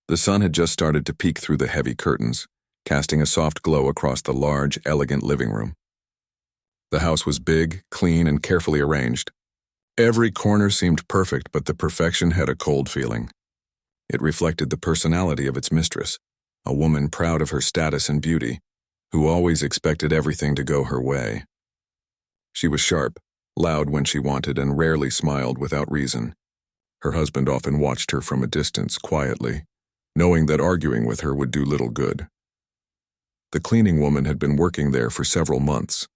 The sun had just started to peek through the heavy curtains, casting a soft glow across the large, elegant living room. The house was big, clean, and carefully arranged. Every corner seemed perfect, but the perfection had a cold feeling. It reflected the personality of its mistress, a woman proud of her status and beauty, who always expected everything to go her way. She was sharp, loud when she wanted, and rarely smiled without reason. Her husband often watched her from a distance, quietly, knowing that arguing with her would do little good. The cleaning woman had been working there for several months.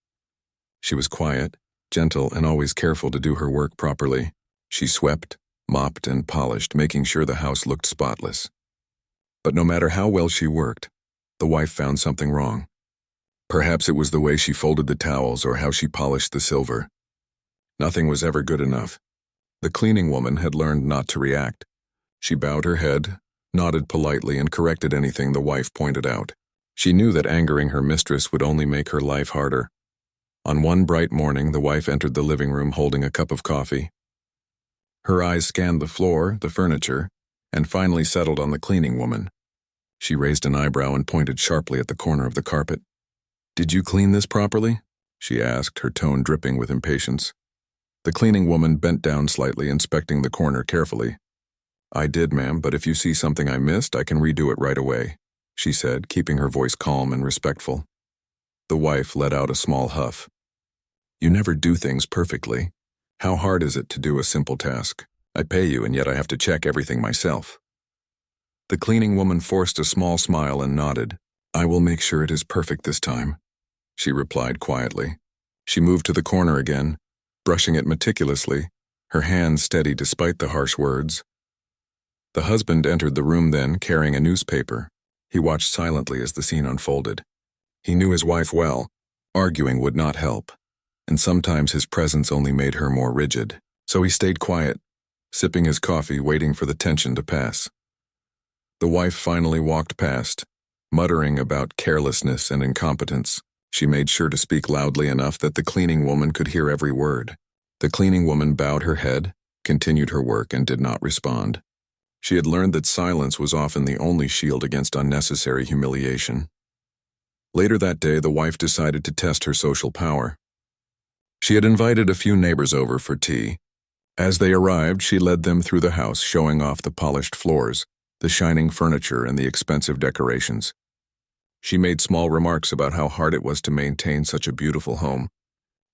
She was quiet, gentle, and always careful to do her work properly. She swept, mopped, and polished, making sure the house looked spotless. But no matter how well she worked, the wife found something wrong. Perhaps it was the way she folded the towels or how she polished the silver. Nothing was ever good enough. The cleaning woman had learned not to react. She bowed her head, nodded politely, and corrected anything the wife pointed out. She knew that angering her mistress would only make her life harder. On one bright morning, the wife entered the living room holding a cup of coffee. Her eyes scanned the floor, the furniture, and finally settled on the cleaning woman. She raised an eyebrow and pointed sharply at the corner of the carpet. "Did you clean this properly?" she asked, her tone dripping with impatience. The cleaning woman bent down slightly, inspecting the corner carefully. "I did, ma'am, but if you see something I missed, I can redo it right away," she said, keeping her voice calm and respectful. The wife let out a small huff. "You never do things perfectly. How hard is it to do a simple task? I pay you, and yet I have to check everything myself." The cleaning woman forced a small smile and nodded. "I will make sure it is perfect this time," she replied quietly. She moved to the corner again, brushing it meticulously, her hands steady despite the harsh words. The husband entered the room then, carrying a newspaper. He watched silently as the scene unfolded. He knew his wife well. Arguing would not help, and sometimes his presence only made her more rigid. So he stayed quiet, sipping his coffee, waiting for the tension to pass. The wife finally walked past, muttering about carelessness and incompetence. She made sure to speak loudly enough that the cleaning woman could hear every word. The cleaning woman bowed her head, continued her work, and did not respond. She had learned that silence was often the only shield against unnecessary humiliation. Later that day, the wife decided to test her social power. She had invited a few neighbors over for tea. As they arrived, she led them through the house, showing off the polished floors, the shining furniture, and the expensive decorations. She made small remarks about how hard it was to maintain such a beautiful home,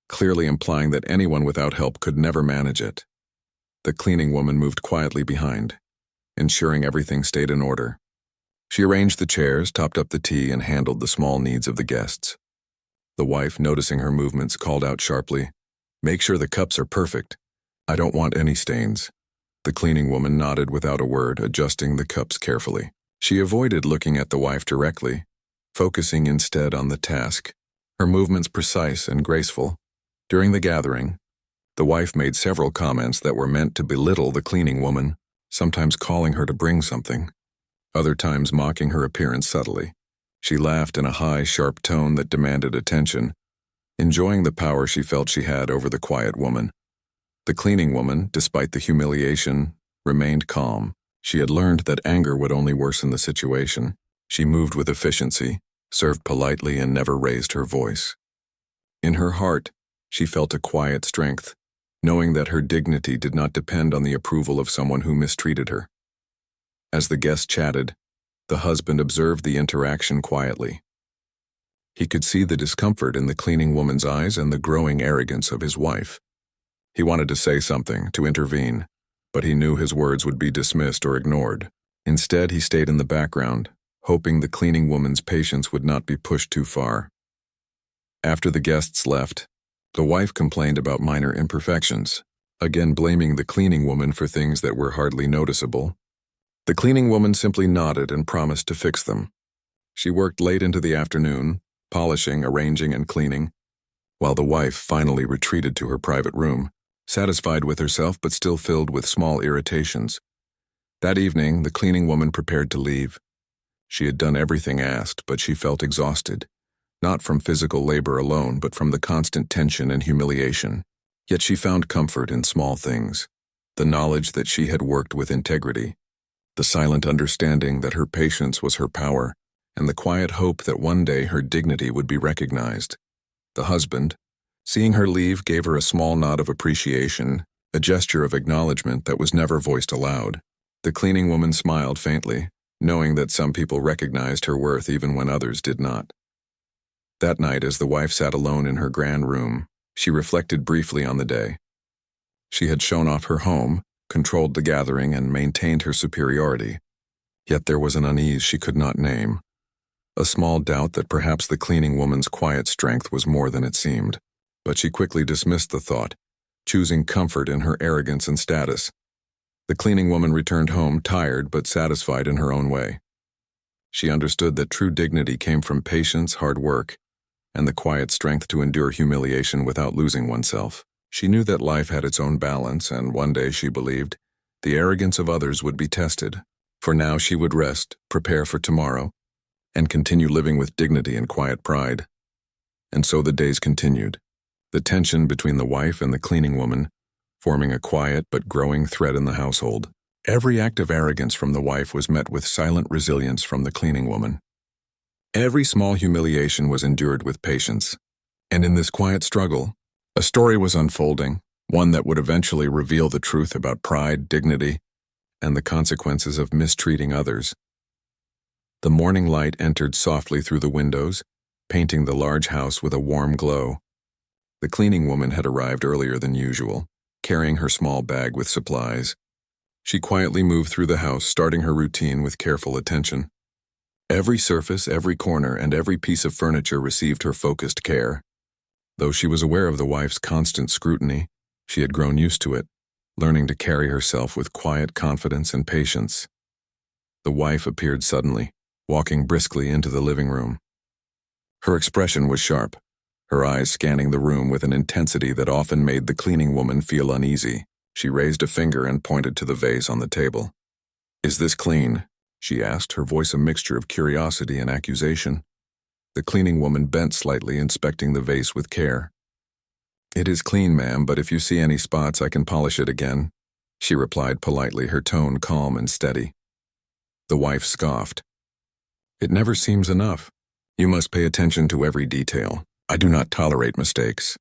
clearly implying that anyone without help could never manage it. The cleaning woman moved quietly behind, ensuring everything stayed in order. She arranged the chairs, topped up the tea, and handled the small needs of the guests. The wife, noticing her movements, called out sharply, "Make sure the cups are perfect. I don't want any stains." The cleaning woman nodded without a word, adjusting the cups carefully. She avoided looking at the wife directly, focusing instead on the task, her movements precise and graceful. During the gathering, the wife made several comments that were meant to belittle the cleaning woman, sometimes calling her to bring something, other times mocking her appearance subtly. She laughed in a high, sharp tone that demanded attention, enjoying the power she felt she had over the quiet woman. The cleaning woman, despite the humiliation, remained calm. She had learned that anger would only worsen the situation. She moved with efficiency, served politely, and never raised her voice. In her heart, she felt a quiet strength, knowing that her dignity did not depend on the approval of someone who mistreated her. As the guests chatted, the husband observed the interaction quietly. He could see the discomfort in the cleaning woman's eyes and the growing arrogance of his wife. He wanted to say something, to intervene, but he knew his words would be dismissed or ignored. Instead, he stayed in the background, hoping the cleaning woman's patience would not be pushed too far. After the guests left, the wife complained about minor imperfections, again blaming the cleaning woman for things that were hardly noticeable. The cleaning woman simply nodded and promised to fix them. She worked late into the afternoon, polishing, arranging, and cleaning, while the wife finally retreated to her private room, satisfied with herself but still filled with small irritations. That evening, the cleaning woman prepared to leave. She had done everything asked, but she felt exhausted, not from physical labor alone, but from the constant tension and humiliation. Yet she found comfort in small things, the knowledge that she had worked with integrity, the silent understanding that her patience was her power, and the quiet hope that one day her dignity would be recognized. The husband, seeing her leave, gave her a small nod of appreciation, a gesture of acknowledgement that was never voiced aloud. The cleaning woman smiled faintly, knowing that some people recognized her worth even when others did not. That night, as the wife sat alone in her grand room, she reflected briefly on the day. She had shown off her home, controlled the gathering, and maintained her superiority. Yet there was an unease she could not name, a small doubt that perhaps the cleaning woman's quiet strength was more than it seemed. But she quickly dismissed the thought, choosing comfort in her arrogance and status. The cleaning woman returned home tired but satisfied in her own way. She understood that true dignity came from patience, hard work, and the quiet strength to endure humiliation without losing oneself. She knew that life had its own balance, and one day, she believed, the arrogance of others would be tested. For now she would rest, prepare for tomorrow, and continue living with dignity and quiet pride. And so the days continued, the tension between the wife and the cleaning woman forming a quiet but growing thread in the household. Every act of arrogance from the wife was met with silent resilience from the cleaning woman. Every small humiliation was endured with patience. And in this quiet struggle, a story was unfolding, one that would eventually reveal the truth about pride, dignity, and the consequences of mistreating others. The morning light entered softly through the windows, painting the large house with a warm glow. The cleaning woman had arrived earlier than usual, carrying her small bag with supplies. She quietly moved through the house, starting her routine with careful attention. Every surface, every corner, and every piece of furniture received her focused care. Though she was aware of the wife's constant scrutiny, she had grown used to it, learning to carry herself with quiet confidence and patience. The wife appeared suddenly, walking briskly into the living room. Her expression was sharp, her eyes scanning the room with an intensity that often made the cleaning woman feel uneasy. She raised a finger and pointed to the vase on the table. "Is this clean?" she asked, her voice a mixture of curiosity and accusation. The cleaning woman bent slightly, inspecting the vase with care. "It is clean, ma'am, but if you see any spots, I can polish it again," she replied politely, her tone calm and steady. The wife scoffed. "It never seems enough. You must pay attention to every detail. I do not tolerate mistakes."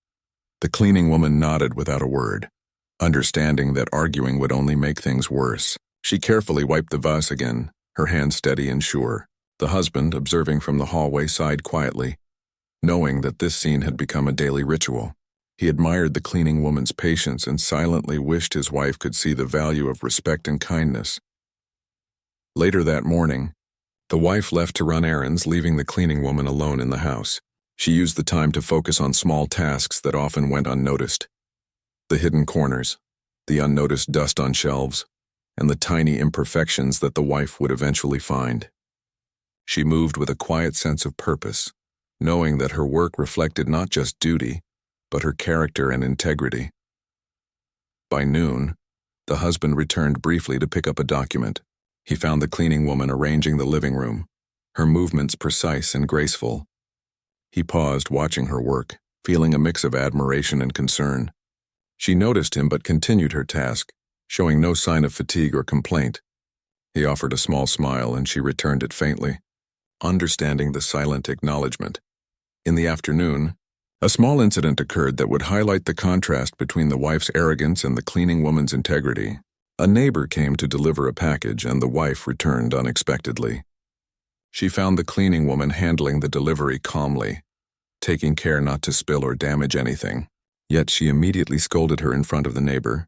The cleaning woman nodded without a word, understanding that arguing would only make things worse. She carefully wiped the vase again, her hand steady and sure. The husband, observing from the hallway, sighed quietly, knowing that this scene had become a daily ritual. He admired the cleaning woman's patience and silently wished his wife could see the value of respect and kindness. Later that morning, the wife left to run errands, leaving the cleaning woman alone in the house. She used the time to focus on small tasks that often went unnoticed. The hidden corners, the unnoticed dust on shelves, and the tiny imperfections that the wife would eventually find. She moved with a quiet sense of purpose, knowing that her work reflected not just duty, but her character and integrity. By noon, the husband returned briefly to pick up a document. He found the cleaning woman arranging the living room, her movements precise and graceful. He paused, watching her work, feeling a mix of admiration and concern. She noticed him but continued her task, showing no sign of fatigue or complaint. He offered a small smile and she returned it faintly, understanding the silent acknowledgement. In the afternoon, a small incident occurred that would highlight the contrast between the wife's arrogance and the cleaning woman's integrity. A neighbor came to deliver a package and the wife returned unexpectedly. She found the cleaning woman handling the delivery calmly, taking care not to spill or damage anything. Yet she immediately scolded her in front of the neighbor,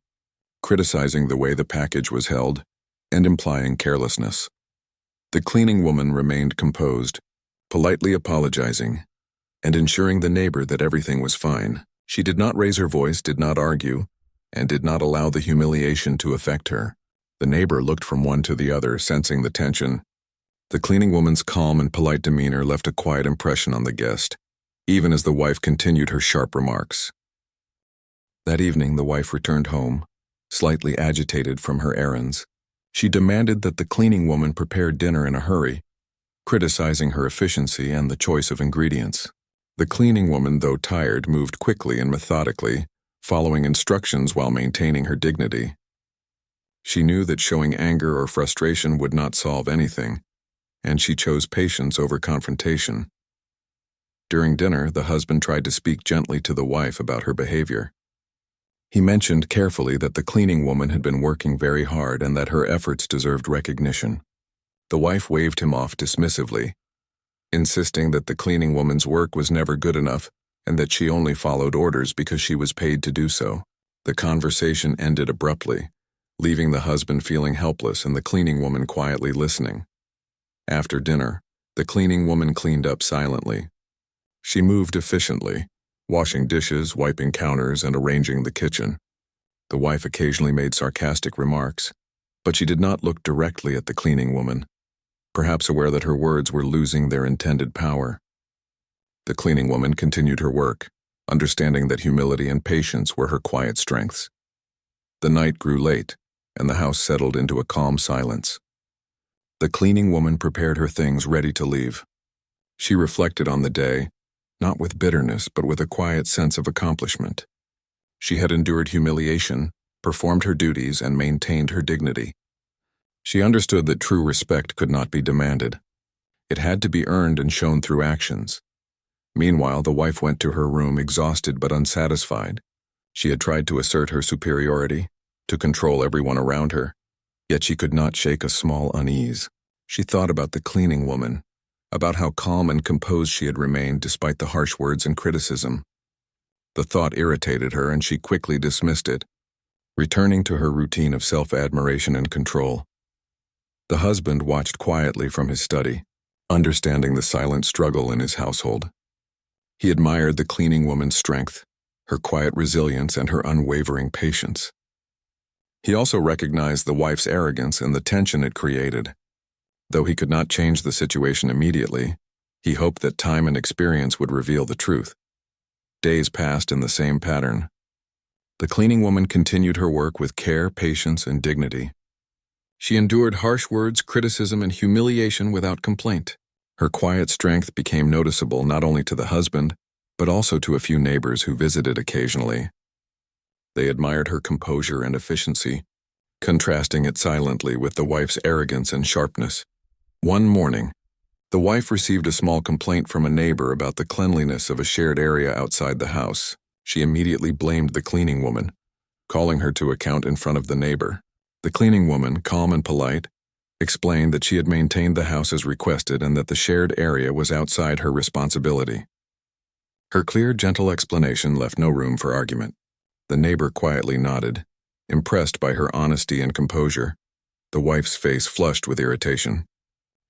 criticizing the way the package was held and implying carelessness. The cleaning woman remained composed, politely apologizing, and ensuring the neighbor that everything was fine. She did not raise her voice, did not argue, and did not allow the humiliation to affect her. The neighbor looked from one to the other, sensing the tension. The cleaning woman's calm and polite demeanor left a quiet impression on the guest, even as the wife continued her sharp remarks. That evening, the wife returned home, slightly agitated from her errands. She demanded that the cleaning woman prepare dinner in a hurry, criticizing her efficiency and the choice of ingredients. The cleaning woman, though tired, moved quickly and methodically, following instructions while maintaining her dignity. She knew that showing anger or frustration would not solve anything, and she chose patience over confrontation. During dinner, the husband tried to speak gently to the wife about her behavior. He mentioned carefully that the cleaning woman had been working very hard and that her efforts deserved recognition. The wife waved him off dismissively, insisting that the cleaning woman's work was never good enough and that she only followed orders because she was paid to do so. The conversation ended abruptly, leaving the husband feeling helpless and the cleaning woman quietly listening. After dinner, the cleaning woman cleaned up silently. She moved efficiently, washing dishes, wiping counters, and arranging the kitchen. The wife occasionally made sarcastic remarks, but she did not look directly at the cleaning woman, perhaps aware that her words were losing their intended power. The cleaning woman continued her work, understanding that humility and patience were her quiet strengths. The night grew late, and the house settled into a calm silence. The cleaning woman prepared her things ready to leave. She reflected on the day, not with bitterness, but with a quiet sense of accomplishment. She had endured humiliation, performed her duties, and maintained her dignity. She understood that true respect could not be demanded. It had to be earned and shown through actions. Meanwhile, the wife went to her room exhausted but unsatisfied. She had tried to assert her superiority, to control everyone around her, yet she could not shake a small unease. She thought about the cleaning woman, about how calm and composed she had remained despite the harsh words and criticism. The thought irritated her and she quickly dismissed it, returning to her routine of self-admiration and control. The husband watched quietly from his study, understanding the silent struggle in his household. He admired the cleaning woman's strength, her quiet resilience, and her unwavering patience. He also recognized the wife's arrogance and the tension it created. Though he could not change the situation immediately, he hoped that time and experience would reveal the truth. Days passed in the same pattern. The cleaning woman continued her work with care, patience, and dignity. She endured harsh words, criticism, and humiliation without complaint. Her quiet strength became noticeable not only to the husband, but also to a few neighbors who visited occasionally. They admired her composure and efficiency, contrasting it silently with the wife's arrogance and sharpness. One morning, the wife received a small complaint from a neighbor about the cleanliness of a shared area outside the house. She immediately blamed the cleaning woman, calling her to account in front of the neighbor. The cleaning woman, calm and polite, explained that she had maintained the house as requested and that the shared area was outside her responsibility. Her clear, gentle explanation left no room for argument. The neighbor quietly nodded, impressed by her honesty and composure. The wife's face flushed with irritation.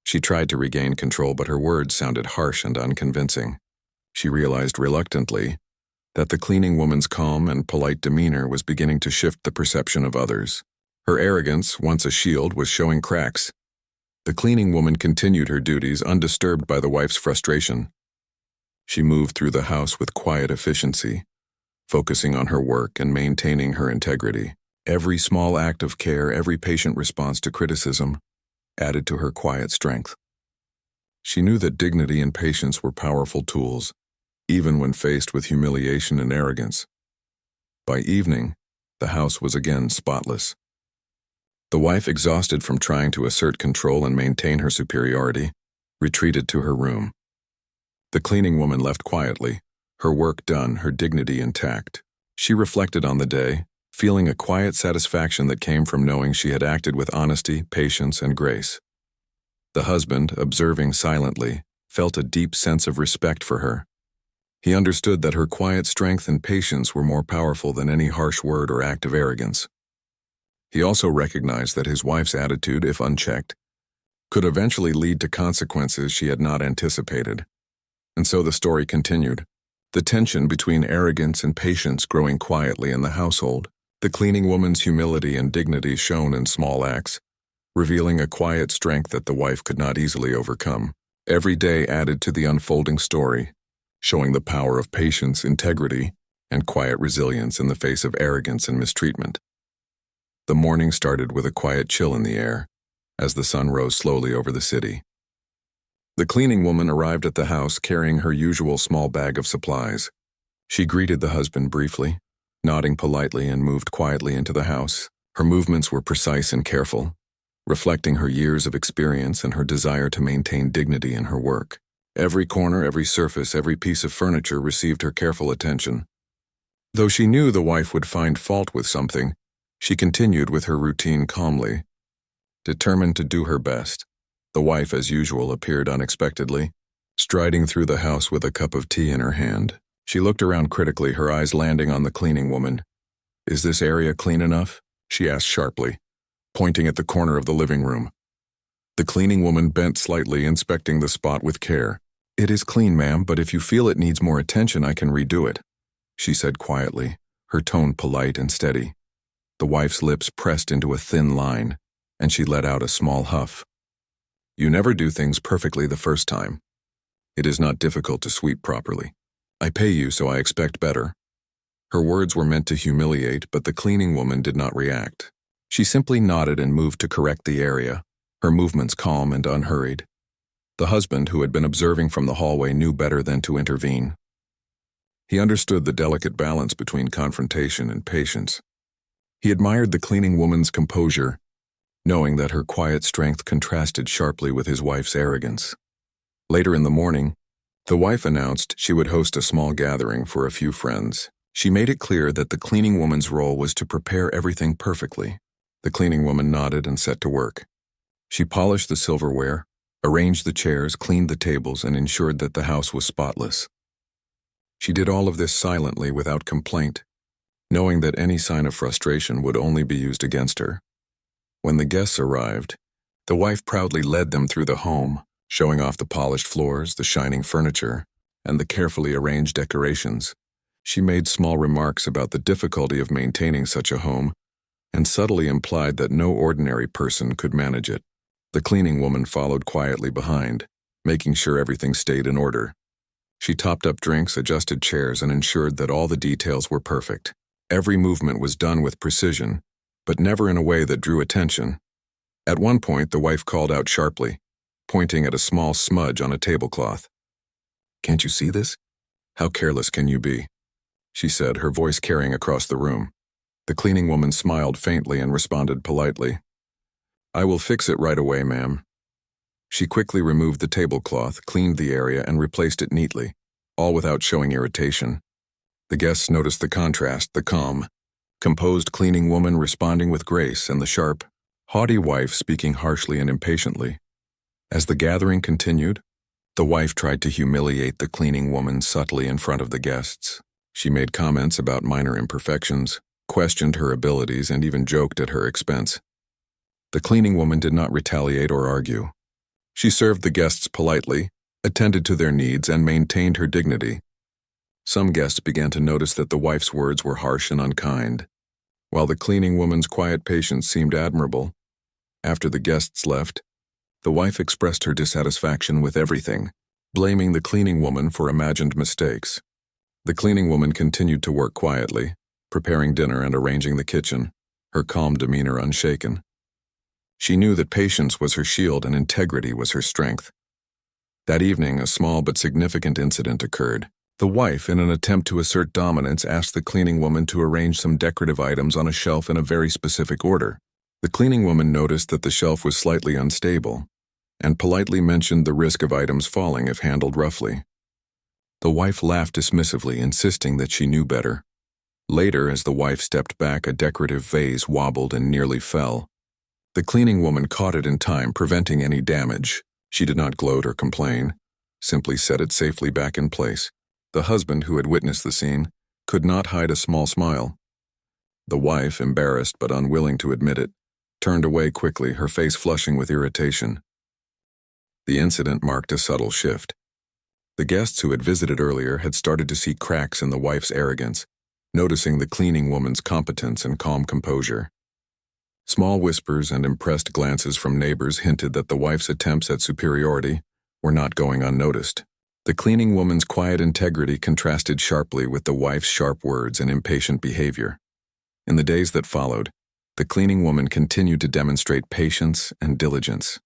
She tried to regain control, but her words sounded harsh and unconvincing. She realized reluctantly that the cleaning woman's calm and polite demeanor was beginning to shift the perception of others. Her arrogance, once a shield, was showing cracks. The cleaning woman continued her duties undisturbed by the wife's frustration. She moved through the house with quiet efficiency, focusing on her work and maintaining her integrity. Every small act of care, every patient response to criticism, added to her quiet strength. She knew that dignity and patience were powerful tools, even when faced with humiliation and arrogance. By evening, the house was again spotless. The wife, exhausted from trying to assert control and maintain her superiority, retreated to her room. The cleaning woman left quietly, her work done, her dignity intact. She reflected on the day, feeling a quiet satisfaction that came from knowing she had acted with honesty, patience, and grace. The husband, observing silently, felt a deep sense of respect for her. He understood that her quiet strength and patience were more powerful than any harsh word or act of arrogance. He also recognized that his wife's attitude, if unchecked, could eventually lead to consequences she had not anticipated. And so the story continued, the tension between arrogance and patience growing quietly in the household. The cleaning woman's humility and dignity shone in small acts, revealing a quiet strength that the wife could not easily overcome. Every day added to the unfolding story, showing the power of patience, integrity, and quiet resilience in the face of arrogance and mistreatment. The morning started with a quiet chill in the air, as the sun rose slowly over the city. The cleaning woman arrived at the house carrying her usual small bag of supplies. She greeted the husband briefly, nodding politely, and moved quietly into the house, Her movements were precise and careful, reflecting her years of experience and her desire to maintain dignity in her work. Every corner, every surface, every piece of furniture received her careful attention. Though she knew the wife would find fault with something, she continued with her routine calmly. Determined to do her best, the wife, as usual, appeared unexpectedly, striding through the house with a cup of tea in her hand. She looked around critically, her eyes landing on the cleaning woman. "Is this area clean enough?" she asked sharply, pointing at the corner of the living room. The cleaning woman bent slightly, inspecting the spot with care. "It is clean, ma'am, but if you feel it needs more attention, I can redo it," she said quietly, her tone polite and steady. The wife's lips pressed into a thin line, and she let out a small huff. "You never do things perfectly the first time. It is not difficult to sweep properly. I pay you, so I expect better." Her words were meant to humiliate, but the cleaning woman did not react. She simply nodded and moved to correct the area, her movements calm and unhurried. The husband, who had been observing from the hallway, knew better than to intervene. He understood the delicate balance between confrontation and patience. He admired the cleaning woman's composure, knowing that her quiet strength contrasted sharply with his wife's arrogance. Later in the morning, the wife announced she would host a small gathering for a few friends. She made it clear that the cleaning woman's role was to prepare everything perfectly. The cleaning woman nodded and set to work. She polished the silverware, arranged the chairs, cleaned the tables, and ensured that the house was spotless. She did all of this silently, without complaint, knowing that any sign of frustration would only be used against her. When the guests arrived, the wife proudly led them through the home, showing off the polished floors, the shining furniture, and the carefully arranged decorations. She made small remarks about the difficulty of maintaining such a home, and subtly implied that no ordinary person could manage it. The cleaning woman followed quietly behind, making sure everything stayed in order. She topped up drinks, adjusted chairs, and ensured that all the details were perfect. Every movement was done with precision, but never in a way that drew attention. At one point, the wife called out sharply, pointing at a small smudge on a tablecloth. "Can't you see this? How careless can you be?" she said, her voice carrying across the room. The cleaning woman smiled faintly and responded politely, "I will fix it right away, ma'am." She quickly removed the tablecloth, cleaned the area, and replaced it neatly, all without showing irritation. The guests noticed the contrast, the calm, composed cleaning woman responding with grace, and the sharp, haughty wife speaking harshly and impatiently. As the gathering continued, the wife tried to humiliate the cleaning woman subtly in front of the guests. She made comments about minor imperfections, questioned her abilities, and even joked at her expense. The cleaning woman did not retaliate or argue. She served the guests politely, attended to their needs, and maintained her dignity. Some guests began to notice that the wife's words were harsh and unkind, while the cleaning woman's quiet patience seemed admirable. After the guests left, the wife expressed her dissatisfaction with everything, blaming the cleaning woman for imagined mistakes. The cleaning woman continued to work quietly, preparing dinner and arranging the kitchen, her calm demeanor unshaken. She knew that patience was her shield and integrity was her strength. That evening, a small but significant incident occurred. The wife, in an attempt to assert dominance, asked the cleaning woman to arrange some decorative items on a shelf in a very specific order. The cleaning woman noticed that the shelf was slightly unstable, and politely mentioned the risk of items falling if handled roughly. The wife laughed dismissively, insisting that she knew better. Later, as the wife stepped back, a decorative vase wobbled and nearly fell. The cleaning woman caught it in time, preventing any damage. She did not gloat or complain, simply set it safely back in place. The husband, who had witnessed the scene, could not hide a small smile. The wife, embarrassed but unwilling to admit it, turned away quickly, her face flushing with irritation. The incident marked a subtle shift. The guests who had visited earlier had started to see cracks in the wife's arrogance, noticing the cleaning woman's competence and calm composure. Small whispers and impressed glances from neighbors hinted that the wife's attempts at superiority were not going unnoticed. The cleaning woman's quiet integrity contrasted sharply with the wife's sharp words and impatient behavior. In the days that followed, the cleaning woman continued to demonstrate patience and diligence.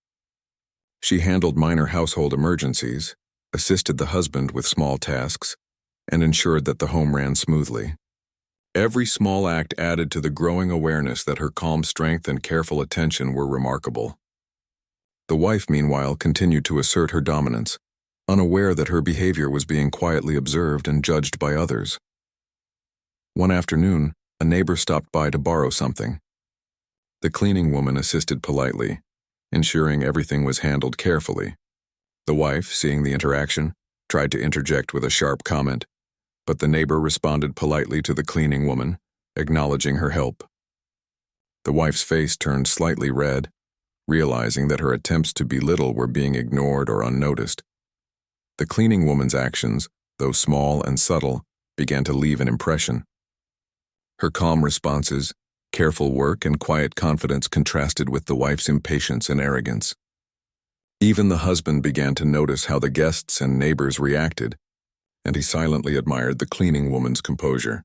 She handled minor household emergencies, assisted the husband with small tasks, and ensured that the home ran smoothly. Every small act added to the growing awareness that her calm strength and careful attention were remarkable. The wife, meanwhile, continued to assert her dominance, unaware that her behavior was being quietly observed and judged by others. One afternoon, a neighbor stopped by to borrow something. The cleaning woman assisted politely, ensuring everything was handled carefully. The wife, seeing the interaction, tried to interject with a sharp comment, but the neighbor responded politely to the cleaning woman, acknowledging her help. The wife's face turned slightly red, realizing that her attempts to belittle were being ignored or unnoticed. The cleaning woman's actions, though small and subtle, began to leave an impression. Her calm responses, careful work, and quiet confidence contrasted with the wife's impatience and arrogance. Even the husband began to notice how the guests and neighbors reacted, and he silently admired the cleaning woman's composure.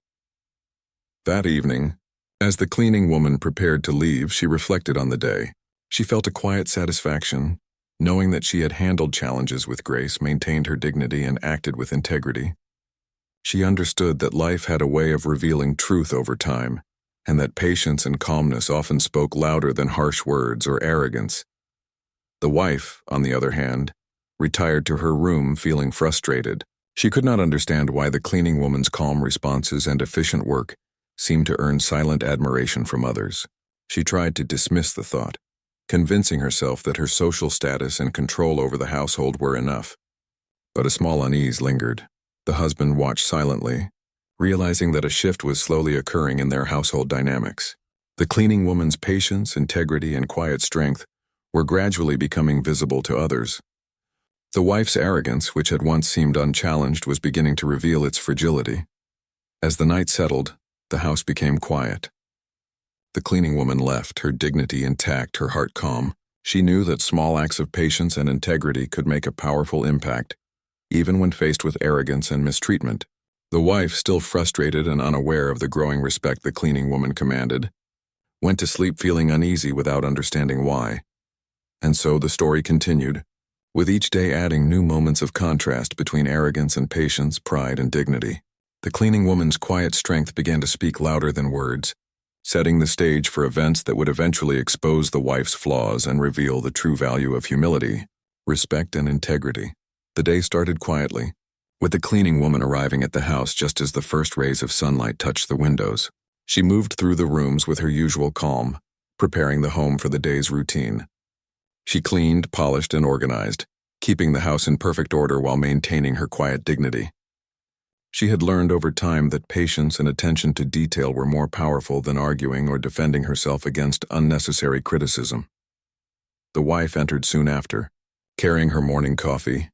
That evening, as the cleaning woman prepared to leave, she reflected on the day. She felt a quiet satisfaction, knowing that she had handled challenges with grace, maintained her dignity, and acted with integrity. She understood that life had a way of revealing truth over time, and that patience and calmness often spoke louder than harsh words or arrogance. The wife, on the other hand, retired to her room feeling frustrated. She could not understand why the cleaning woman's calm responses and efficient work seemed to earn silent admiration from others. She tried to dismiss the thought, convincing herself that her social status and control over the household were enough. But a small unease lingered. The husband watched silently, realizing that a shift was slowly occurring in their household dynamics. The cleaning woman's patience, integrity, and quiet strength were gradually becoming visible to others. The wife's arrogance, which had once seemed unchallenged, was beginning to reveal its fragility. As the night settled, the house became quiet. The cleaning woman left, her dignity intact, her heart calm. She knew that small acts of patience and integrity could make a powerful impact, even when faced with arrogance and mistreatment. The wife, still frustrated and unaware of the growing respect the cleaning woman commanded, went to sleep feeling uneasy without understanding why. And so the story continued, with each day adding new moments of contrast between arrogance and patience, pride and dignity. The cleaning woman's quiet strength began to speak louder than words, setting the stage for events that would eventually expose the wife's flaws and reveal the true value of humility, respect, and integrity. The day started quietly, with the cleaning woman arriving at the house just as the first rays of sunlight touched the windows. She moved through the rooms with her usual calm, preparing the home for the day's routine. She cleaned, polished, and organized, keeping the house in perfect order while maintaining her quiet dignity. She had learned over time that patience and attention to detail were more powerful than arguing or defending herself against unnecessary criticism. The wife entered soon after, carrying her morning coffee,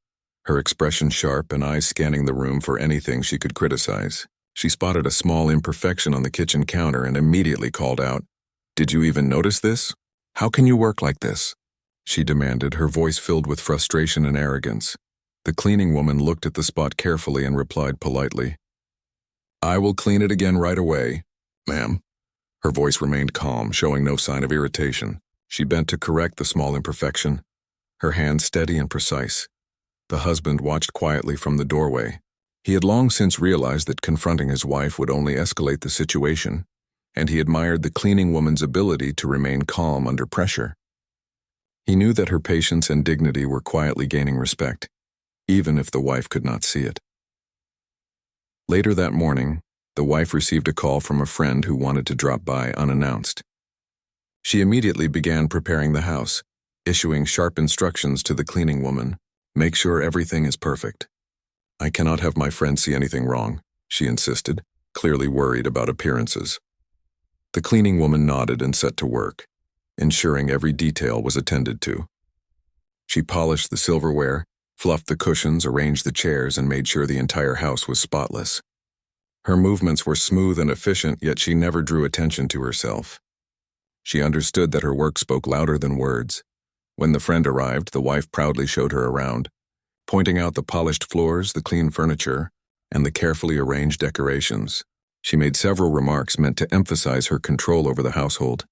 her expression sharp and eyes scanning the room for anything she could criticize. She spotted a small imperfection on the kitchen counter and immediately called out, "Did you even notice this? How can you work like this?" she demanded, her voice filled with frustration and arrogance. The cleaning woman looked at the spot carefully and replied politely, "I will clean it again right away, ma'am." Her voice remained calm, showing no sign of irritation. She bent to correct the small imperfection, her hand steady and precise. The husband watched quietly from the doorway. He had long since realized that confronting his wife would only escalate the situation, and he admired the cleaning woman's ability to remain calm under pressure. He knew that her patience and dignity were quietly gaining respect, even if the wife could not see it. Later that morning, the wife received a call from a friend who wanted to drop by unannounced. She immediately began preparing the house, issuing sharp instructions to the cleaning woman. "Make sure everything is perfect. I cannot have my friend see anything wrong," she insisted, clearly worried about appearances. The cleaning woman nodded and set to work, ensuring every detail was attended to. She polished the silverware, fluffed the cushions, arranged the chairs, and made sure the entire house was spotless. Her movements were smooth and efficient, yet she never drew attention to herself. She understood that her work spoke louder than words. When the friend arrived, the wife proudly showed her around, pointing out the polished floors, the clean furniture, and the carefully arranged decorations. She made several remarks meant to emphasize her control over the household,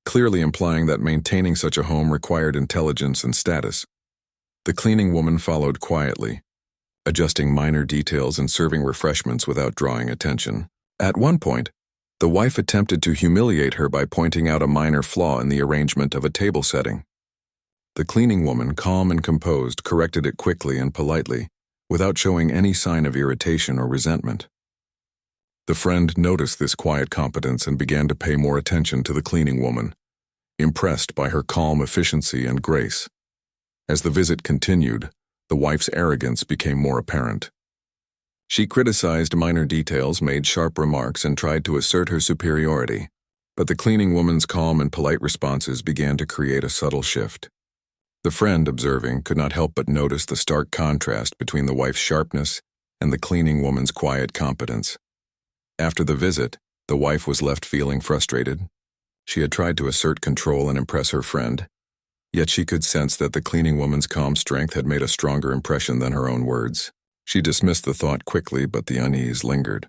clearly implying that maintaining such a home required intelligence and status. The cleaning woman followed quietly, adjusting minor details and serving refreshments without drawing attention. At one point, the wife attempted to humiliate her by pointing out a minor flaw in the arrangement of a table setting. The cleaning woman, calm and composed, corrected it quickly and politely, without showing any sign of irritation or resentment. The friend noticed this quiet competence and began to pay more attention to the cleaning woman, impressed by her calm efficiency and grace. As the visit continued, the wife's arrogance became more apparent. She criticized minor details, made sharp remarks, and tried to assert her superiority, but the cleaning woman's calm and polite responses began to create a subtle shift. The friend, observing, could not help but notice the stark contrast between the wife's sharpness and the cleaning woman's quiet competence. After the visit, the wife was left feeling frustrated. She had tried to assert control and impress her friend, yet she could sense that the cleaning woman's calm strength had made a stronger impression than her own words. She dismissed the thought quickly, but the unease lingered.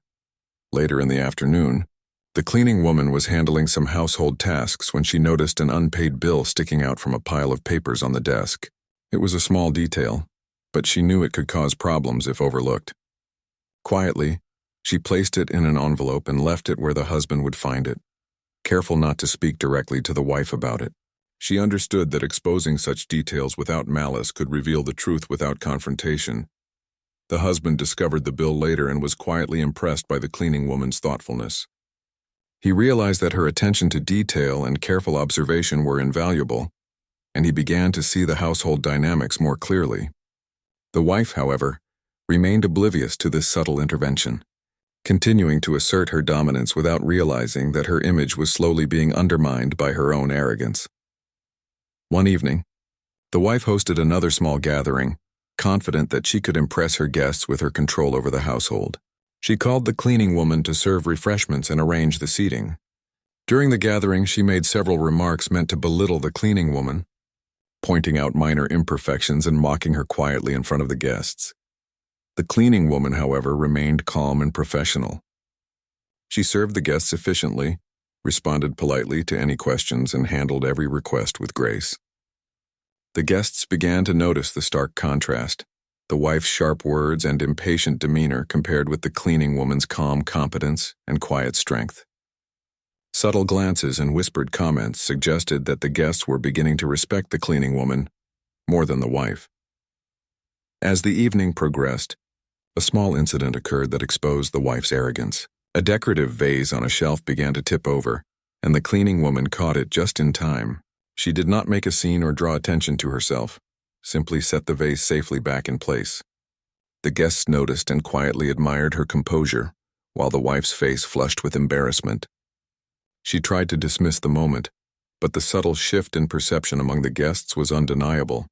Later in the afternoon, the cleaning woman was handling some household tasks when she noticed an unpaid bill sticking out from a pile of papers on the desk. It was a small detail, but she knew it could cause problems if overlooked. Quietly, she placed it in an envelope and left it where the husband would find it, careful not to speak directly to the wife about it. She understood that exposing such details without malice could reveal the truth without confrontation. The husband discovered the bill later and was quietly impressed by the cleaning woman's thoughtfulness. He realized that her attention to detail and careful observation were invaluable, and he began to see the household dynamics more clearly. The wife, however, remained oblivious to this subtle intervention, continuing to assert her dominance without realizing that her image was slowly being undermined by her own arrogance. One evening, the wife hosted another small gathering, confident that she could impress her guests with her control over the household. She called the cleaning woman to serve refreshments and arrange the seating. During the gathering, she made several remarks meant to belittle the cleaning woman, pointing out minor imperfections and mocking her quietly in front of the guests. The cleaning woman, however, remained calm and professional. She served the guests efficiently, responded politely to any questions, and handled every request with grace. The guests began to notice the stark contrast, the wife's sharp words and impatient demeanor compared with the cleaning woman's calm competence and quiet strength. Subtle glances and whispered comments suggested that the guests were beginning to respect the cleaning woman more than the wife. As the evening progressed, a small incident occurred that exposed the wife's arrogance. A decorative vase on a shelf began to tip over, and the cleaning woman caught it just in time. She did not make a scene or draw attention to herself, simply set the vase safely back in place. The guests noticed and quietly admired her composure, while the wife's face flushed with embarrassment. She tried to dismiss the moment, but the subtle shift in perception among the guests was undeniable.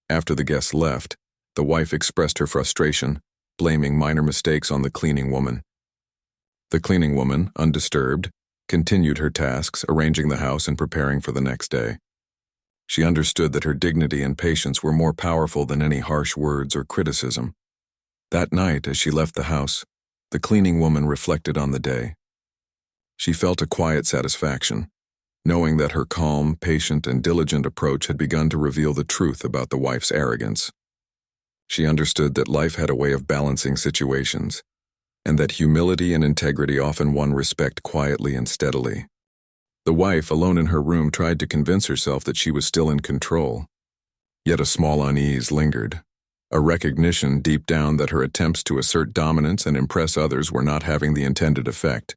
After the guests left, the wife expressed her frustration, blaming minor mistakes on the cleaning woman. The cleaning woman, undisturbed, continued her tasks, arranging the house and preparing for the next day. She understood that her dignity and patience were more powerful than any harsh words or criticism. That night, as she left the house, the cleaning woman reflected on the day. She felt a quiet satisfaction, knowing that her calm, patient, and diligent approach had begun to reveal the truth about the wife's arrogance. She understood that life had a way of balancing situations, and that humility and integrity often won respect quietly and steadily. The wife, alone in her room, tried to convince herself that she was still in control. Yet a small unease lingered, a recognition deep down that her attempts to assert dominance and impress others were not having the intended effect.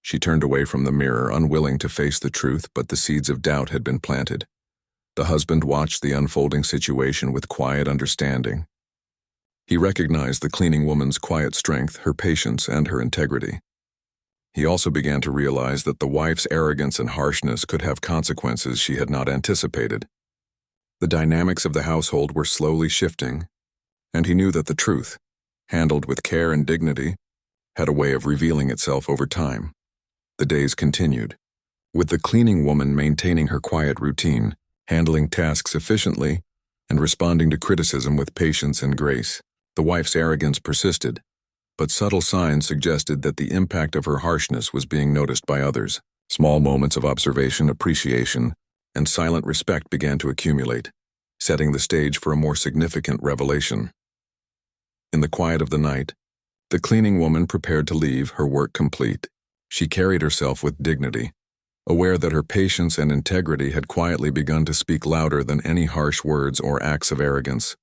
She turned away from the mirror, unwilling to face the truth, but the seeds of doubt had been planted. The husband watched the unfolding situation with quiet understanding. He recognized the cleaning woman's quiet strength, her patience, and her integrity. He also began to realize that the wife's arrogance and harshness could have consequences she had not anticipated. The dynamics of the household were slowly shifting, and he knew that the truth, handled with care and dignity, had a way of revealing itself over time. The days continued, with the cleaning woman maintaining her quiet routine, handling tasks efficiently, and responding to criticism with patience and grace. The wife's arrogance persisted, but subtle signs suggested that the impact of her harshness was being noticed by others. Small moments of observation, appreciation, and silent respect began to accumulate, setting the stage for a more significant revelation. In the quiet of the night, The cleaning woman prepared to leave, her work complete. She carried herself with dignity, aware that her patience and integrity had quietly begun to speak louder than any harsh words or acts of arrogance.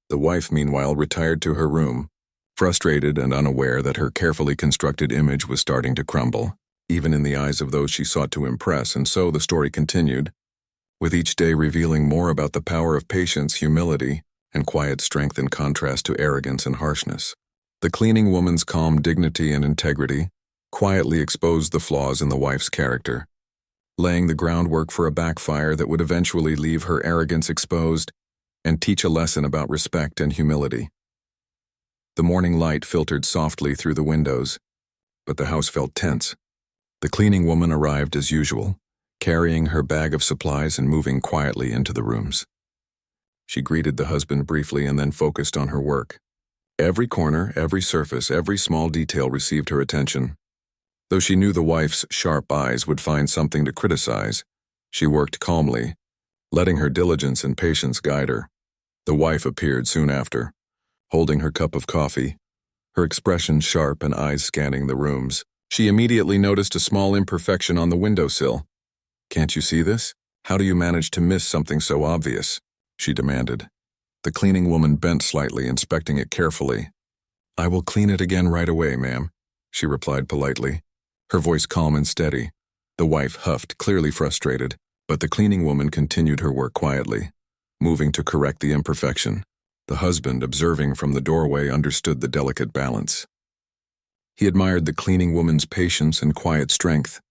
The wife, meanwhile, retired to her room, frustrated and unaware that her carefully constructed image was starting to crumble, even in the eyes of those she sought to impress, and so the story continued, with each day revealing more about the power of patience, humility, and quiet strength in contrast to arrogance and harshness. The cleaning woman's calm dignity and integrity quietly exposed the flaws in the wife's character, laying the groundwork for a backfire that would eventually leave her arrogance exposed and teach a lesson about respect and humility. The morning light filtered softly through the windows, but the house felt tense. The cleaning woman arrived as usual, carrying her bag of supplies and moving quietly into the rooms. She greeted the husband briefly and then focused on her work. Every corner, every surface, every small detail received her attention. Though she knew the wife's sharp eyes would find something to criticize, she worked calmly, letting her diligence and patience guide her. The wife appeared soon after, holding her cup of coffee, her expression sharp and eyes scanning the rooms. She immediately noticed a small imperfection on the windowsill. "Can't you see this? How do you manage to miss something so obvious?" she demanded. The cleaning woman bent slightly, inspecting it carefully. "I will clean it again right away, ma'am," she replied politely, her voice calm and steady. The wife huffed, clearly frustrated, but the cleaning woman continued her work quietly, moving to correct the imperfection. The husband, observing from the doorway, understood the delicate balance. He admired the cleaning woman's patience and quiet strength,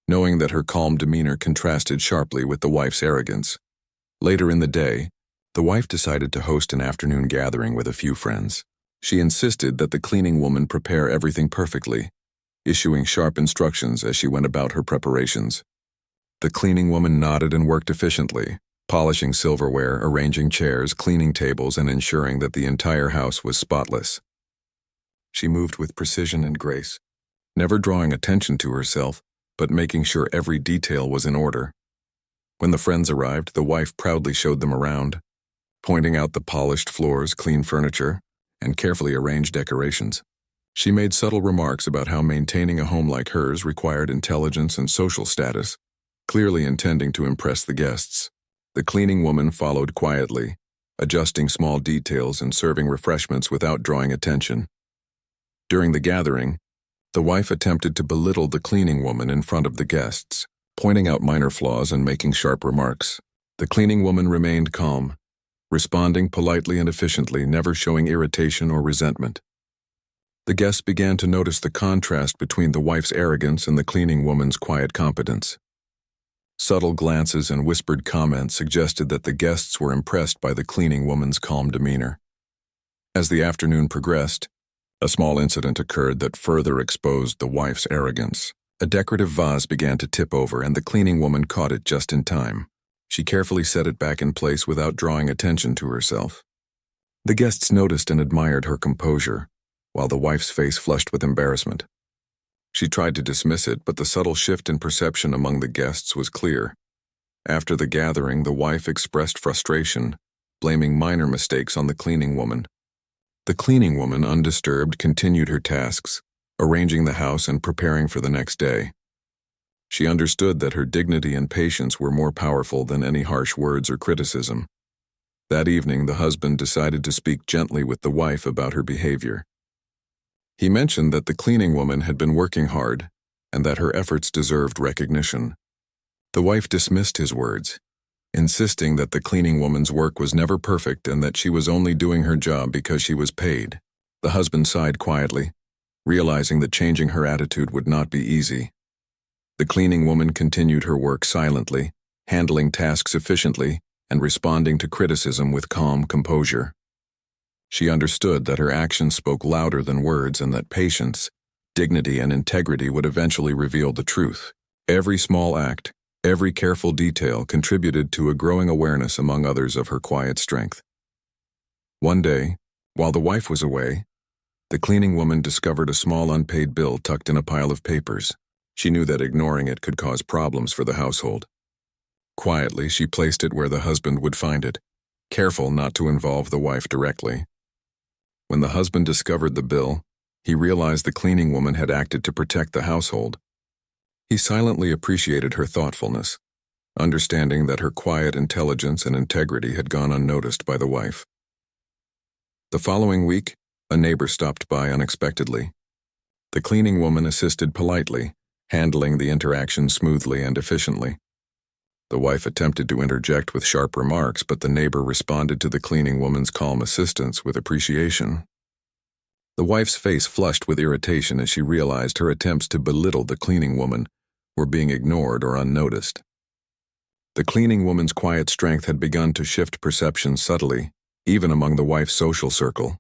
knowing that her calm demeanor contrasted sharply with the wife's arrogance. Later in the day, the wife decided to host an afternoon gathering with a few friends. She insisted that the cleaning woman prepare everything perfectly, issuing sharp instructions as she went about her preparations. The cleaning woman nodded and worked efficiently, polishing silverware, arranging chairs, cleaning tables, and ensuring that the entire house was spotless. She moved with precision and grace, never drawing attention to herself, but making sure every detail was in order. When the friends arrived, the wife proudly showed them around, pointing out the polished floors, clean furniture, and carefully arranged decorations. She made subtle remarks about how maintaining a home like hers required intelligence and social status, clearly intending to impress the guests. The cleaning woman followed quietly, adjusting small details and serving refreshments without drawing attention. During the gathering, the wife attempted to belittle the cleaning woman in front of the guests, pointing out minor flaws and making sharp remarks. The cleaning woman remained calm, responding politely and efficiently, never showing irritation or resentment. The guests began to notice the contrast between the wife's arrogance and the cleaning woman's quiet competence. Subtle glances and whispered comments suggested that the guests were impressed by the cleaning woman's calm demeanor. As the afternoon progressed, a small incident occurred that further exposed the wife's arrogance. A decorative vase began to tip over, and the cleaning woman caught it just in time. She carefully set it back in place without drawing attention to herself. The guests noticed and admired her composure, while the wife's face flushed with embarrassment. She tried to dismiss it, but the subtle shift in perception among the guests was clear. After the gathering, the wife expressed frustration, blaming minor mistakes on the cleaning woman. The cleaning woman, undisturbed, continued her tasks, arranging the house and preparing for the next day. She understood that her dignity and patience were more powerful than any harsh words or criticism. That evening, the husband decided to speak gently with the wife about her behavior. He mentioned that the cleaning woman had been working hard and that her efforts deserved recognition. The wife dismissed his words, insisting that the cleaning woman's work was never perfect and that she was only doing her job because she was paid. The husband sighed quietly, realizing that changing her attitude would not be easy. The cleaning woman continued her work silently, handling tasks efficiently and responding to criticism with calm composure. She understood that her actions spoke louder than words and that patience, dignity, and integrity would eventually reveal the truth. Every small act, every careful detail contributed to a growing awareness among others of her quiet strength. One day, while the wife was away, the cleaning woman discovered a small unpaid bill tucked in a pile of papers. She knew that ignoring it could cause problems for the household. Quietly, she placed it where the husband would find it, careful not to involve the wife directly. When the husband discovered the bill, he realized the cleaning woman had acted to protect the household. He silently appreciated her thoughtfulness, understanding that her quiet intelligence and integrity had gone unnoticed by the wife. The following week, a neighbor stopped by unexpectedly. The cleaning woman assisted politely, handling the interaction smoothly and efficiently. The wife attempted to interject with sharp remarks, but the neighbor responded to the cleaning woman's calm assistance with appreciation. The wife's face flushed with irritation as she realized her attempts to belittle the cleaning woman were being ignored or unnoticed. The cleaning woman's quiet strength had begun to shift perceptions subtly, even among the wife's social circle.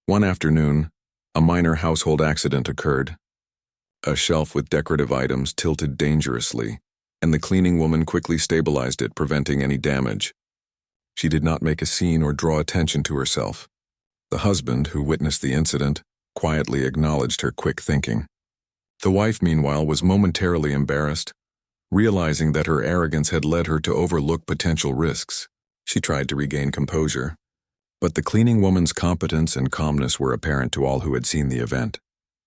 One afternoon, a minor household accident occurred. A shelf with decorative items tilted dangerously, and the cleaning woman quickly stabilized it, preventing any damage. She did not make a scene or draw attention to herself. The husband, who witnessed the incident, quietly acknowledged her quick thinking. The wife, meanwhile, was momentarily embarrassed, realizing that her arrogance had led her to overlook potential risks. She tried to regain composure, but the cleaning woman's competence and calmness were apparent to all who had seen the event.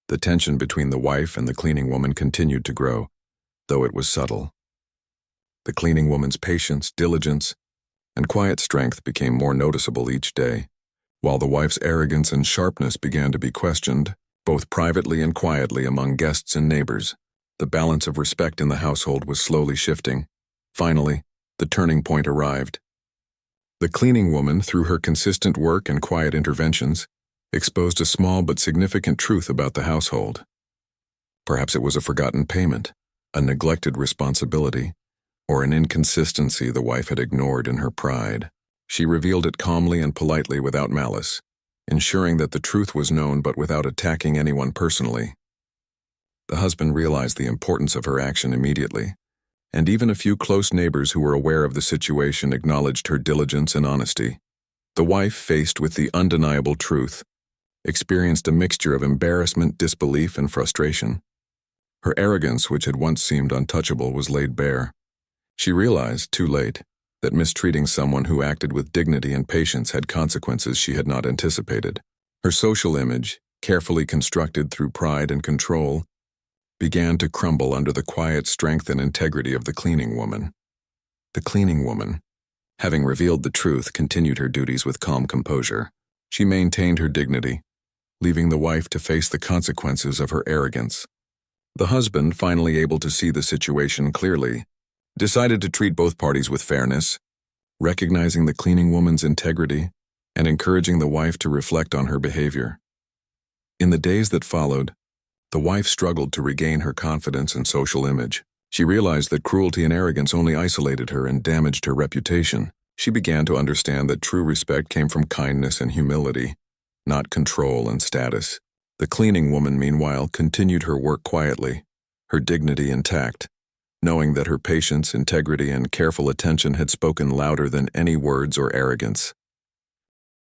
The tension between the wife and the cleaning woman continued to grow, though it was subtle. The cleaning woman's patience, diligence, and quiet strength became more noticeable each day, while the wife's arrogance and sharpness began to be questioned, both privately and quietly among guests and neighbors. The balance of respect in the household was slowly shifting. Finally, the turning point arrived. The cleaning woman, through her consistent work and quiet interventions, exposed a small but significant truth about the household. Perhaps it was a forgotten payment, a neglected responsibility, or an inconsistency the wife had ignored in her pride. She revealed it calmly and politely without malice, ensuring that the truth was known but without attacking anyone personally. The husband realized the importance of her action immediately, and even a few close neighbors who were aware of the situation acknowledged her diligence and honesty. The wife, faced with the undeniable truth, experienced a mixture of embarrassment, disbelief, and frustration. Her arrogance, which had once seemed untouchable, was laid bare. She realized, too late, that mistreating someone who acted with dignity and patience had consequences she had not anticipated. Her social image, carefully constructed through pride and control, began to crumble under the quiet strength and integrity of the cleaning woman. The cleaning woman, having revealed the truth, continued her duties with calm composure. She maintained her dignity, leaving the wife to face the consequences of her arrogance. The husband, finally able to see the situation clearly, decided to treat both parties with fairness, recognizing the cleaning woman's integrity and encouraging the wife to reflect on her behavior. In the days that followed, the wife struggled to regain her confidence and social image. She realized that cruelty and arrogance only isolated her and damaged her reputation. She began to understand that true respect came from kindness and humility, not control and status. The cleaning woman, meanwhile, continued her work quietly, her dignity intact, knowing that her patience, integrity, and careful attention had spoken louder than any words or arrogance.